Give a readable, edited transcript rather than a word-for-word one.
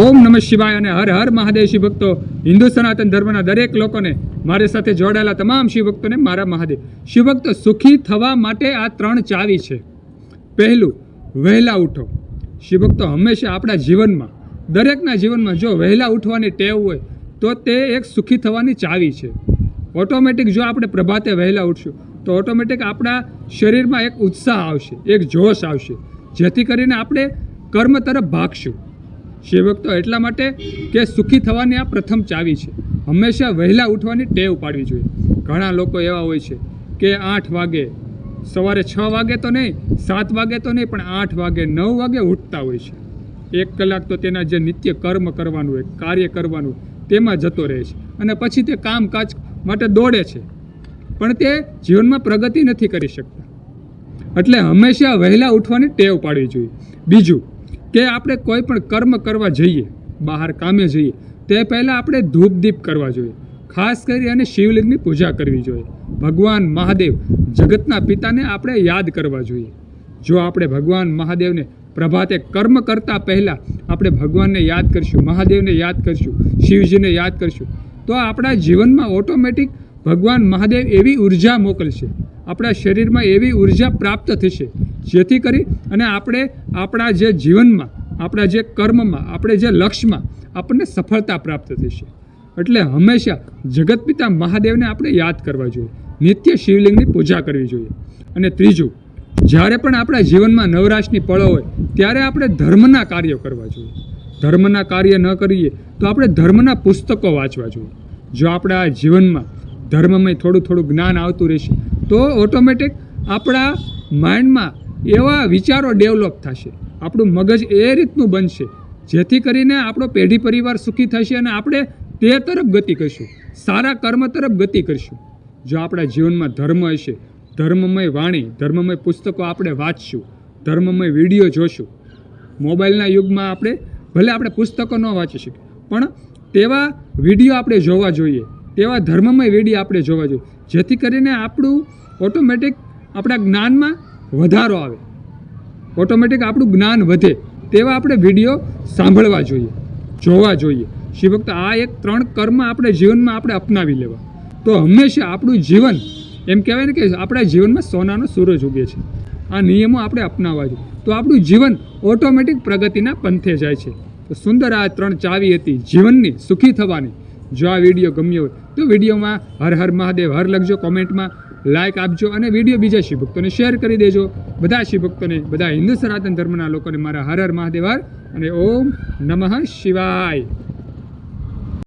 ઓમ નમઃ શિવાય અને હર હર મહાદેવ શિવ ભક્તો. હિન્દુ સનાતન ધર્મના દરેક લોકોને, મારી સાથે જોડાયેલા તમામ શિવ ભક્તોને મારા મહાદેવ. શિવ ભક્તો, સુખી થવા માટે આ 3 ચાવી છે. પહેલું, વહેલા ઉઠો. શિવ ભક્તો, હંમેશા આપણા જીવનમાં, દરેકના જીવનમાં જો વહેલા ઉઠવાની ટેવ હોય તો તે એક સુખી થવાની ચાવી છે. ઓટોમેટિક જો આપણે પ્રભાતે વહેલા ઉઠશું તો ઓટોમેટિક આપણા શરીરમાં એક ઉત્સાહ આવશે, એક જોશ આવશે, જેથી કરીને આપણે કર્મ તરફ ભાગશું. શિવ ભક્તો, એટલા માટે કે સુખી થવાની આ પ્રથમ ચાવી છે. હંમેશા વહેલા ઉઠવાની ટેવ પાડવી જોઈએ. ઘણા લોકો એવા હોય છે કે 8 વાગે, સવારે 6 વાગે તો નહીં, 7 વાગે તો નહીં, પણ 8 વાગે 9 વાગે ઉઠતા હોય છે. 1 કલાક તો તેના જે નિત્ય કર્મ કરવાનું હોય, કાર્ય કરવાનું, તેમાં જતો રહે છે અને પછી તે કામકાજ માટે દોડે છે, પણ તે જીવનમાં પ્રગતિ નથી કરી શકતા. એટલે હંમેશા વહેલા ઉઠવાની ટેવ પાડવી જોઈએ. બીજું કે આપણે કોઈ પણ કર્મ કરવા જઈએ, બહાર કામે જઈએ, તે પહેલાં આપણે ધૂપ દીપ કરવા જોઈએ. ખાસ કરી અને શિવલિંગની પૂજા કરવી જોઈએ. ભગવાન મહાદેવ, જગતના પિતાને આપણે યાદ કરવા જોઈએ. જો આપણે ભગવાન મહાદેવને પ્રભાતે કર્મ કરતાં પહેલાં આપણે ભગવાનને યાદ કરશું, મહાદેવને યાદ કરશું, શિવજીને યાદ કરશું, તો આપણા જીવનમાં ઓટોમેટિક ભગવાન મહાદેવ એવી ઉર્જા મોકલશે, આપણા શરીરમાં એવી ઉર્જા પ્રાપ્ત થશે, જેથી કરી અને આપણે આપણા જે જીવનમાં, આપણા જે કર્મમાં, આપણે જે લક્ષ્યમાં આપણને સફળતા પ્રાપ્ત થશે. એટલે હંમેશા જગતપિતા મહાદેવને આપણે યાદ કરવા જોઈએ, નિત્ય શિવલિંગની પૂજા કરવી જોઈએ. અને ત્રીજું, જ્યારે પણ આપણા જીવનમાં નવરાશની પળો હોય ત્યારે આપણે ધર્મના કાર્યો કરવા જોઈએ. ધર્મના કાર્ય ન કરીએ તો આપણે ધર્મના પુસ્તકો વાંચવા જોઈએ. જો આપણા જીવનમાં ધર્મમય થોડું જ્ઞાન આવતું રહેશે તો ઓટોમેટિક આપણા માઇન્ડમાં એવા વિચારો ડેવલપ થશે, આપણું મગજ એ રીતનું બનશે, જેથી કરીને આપણો પેઢી પરિવાર સુખી થશે અને આપણે તે તરફ ગતિ કરશું, સારા કર્મ તરફ ગતિ કરશું. જો આપણા જીવનમાં ધર્મ હશે, ધર્મમય વાણી, ધર્મમય પુસ્તકો આપણે વાંચશું, ધર્મમય વિડીયો જોશું. મોબાઈલના યુગમાં ભલે આપણે પુસ્તકો ન વાંચી શકીએ, પણ તેવા વિડીયો આપણે જોવા જોઈએ, તેવા ધર્મમય વિડીયો આપણે જોવા જોઈએ, જેથી કરીને આપણું ઓટોમેટિક આપણા જ્ઞાનમાં વધારો આવે, ઓટોમેટિક આપણું જ્ઞાન વધે. તેવા આપણે વિડીયો સાંભળવા જોઈએ, જોવા જોઈએ. શિવભક્ત, આ એક 3 કર્મ આપણે જીવનમાં આપણે અપનાવી લેવા તો હંમેશા આપણું જીવન, એમ કહેવાય ને કે આપણા જીવનમાં સોનાનો સૂરજ ઉગે છે. આ નિયમો આપણે અપનાવવા જોઈએ તો આપણું જીવન ઓટોમેટિક પ્રગતિના પંથે જાય છે. તો સુંદર આ 3 ચાવી હતી જીવનની, સુખી થવાની. જો આ વિડીયો ગમ્યો હોય તો વિડીયોમાં હર હર મહાદેવ હર લખજો, કોમેન્ટમાં લાઇક આપજો અને વિડીયો બીજા શિવભક્તોને શેર કરી દેજો. બધા શિવભક્તોને, બધા હિન્દુ સનાતન ધર્મના લોકોને મારા હર હર મહાદેવ હર અને ઓમ નમઃ શિવાય.